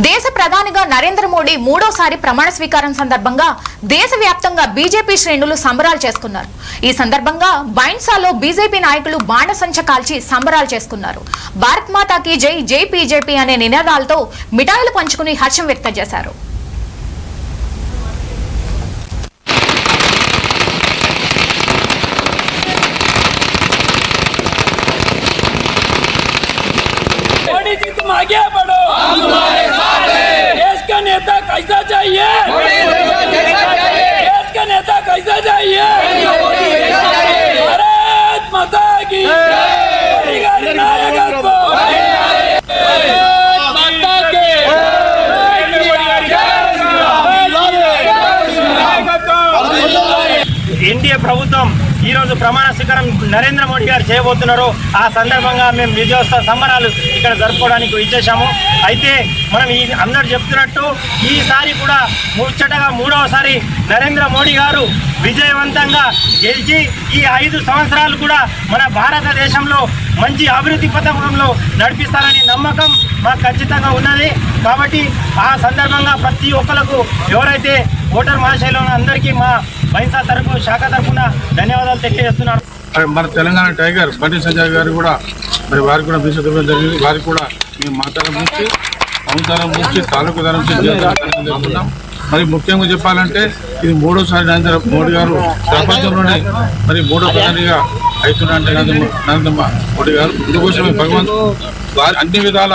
దేశ ప్రధానిగా నరేంద్ర మోడీ మూడోసారి ప్రమాణ స్వీకారం సందర్భంగా దేశవ్యాప్తంగా బీజేపీ శ్రేణులు సంబరాలు చేసుకున్నారు. ఈ సందర్భంగా బైన్సాలో బీజేపీ నాయకులు బాణసంచ కాల్చి సంబరాలు చేసుకున్నారు. భారత్ మాతాకి జై, జై బీజేపీ అనే నినాదాలతో మిఠాయిలు పంచుకుని హర్షం వ్యక్తం చేశారు. तुम आगे बढ़ो, हम तुम्हारे साथ हैं। देश का नेता कैसा चाहिए? देश का नेता कैसा चाहिए? भारत माता की नायकत्व। ఎన్డీఏ ప్రభుత్వం ఈ రోజు ప్రమాణ స్వీకారం నరేంద్ర మోడీ గారు చేయబోతున్నారు. ఆ సందర్భంగా మేము విజయోత్సవ సంబరాలు ఇక్కడ జరుపుకోవడానికి ఇచ్చేసాము. అయితే మనం ఈ అందరు చెప్తున్నట్టు ఈసారి కూడా ముచ్చటగా మూడవసారి నరేంద్ర మోడీ గారు విజయవంతంగా గెలిచి ఈ 5 సంవత్సరాలు కూడా మన భారతదేశంలో మంచి అభివృద్ధి పథకంలో నడిపిస్తారని నమ్మకం మాకు ఖచ్చితంగా ఉన్నది. కాబట్టి ఆ సందర్భంగా ప్రతి ఒక్కరికి ఎవరైతే ఓటర్ మహాశైలో అందరికీ మా బైన్సా తరఫు శాఖ తరఫున ధన్యవాదాలు తెలియజేస్తున్నాను. మన తెలంగాణ టైగర్ బండి సంజయ్ గారు కూడా మరి వారికి కూడా బీసీ జరిగింది. వారికి కూడా మేము మాతారం నుంచి అవతారం నుంచి తాలూకు ధర నుంచి జరుపుకుంటాం. మరి ముఖ్యంగా చెప్పాలంటే ఇది మూడోసారి నరేంద్ర మోడీ గారు ప్రపంచంలోనే మరి మూడో ప్రధానిగా అవుతున్నారంటే నరేంద్ర మోడీ గారు. ఇందుకోసమే భగవంతుడు వారి అన్ని విధాల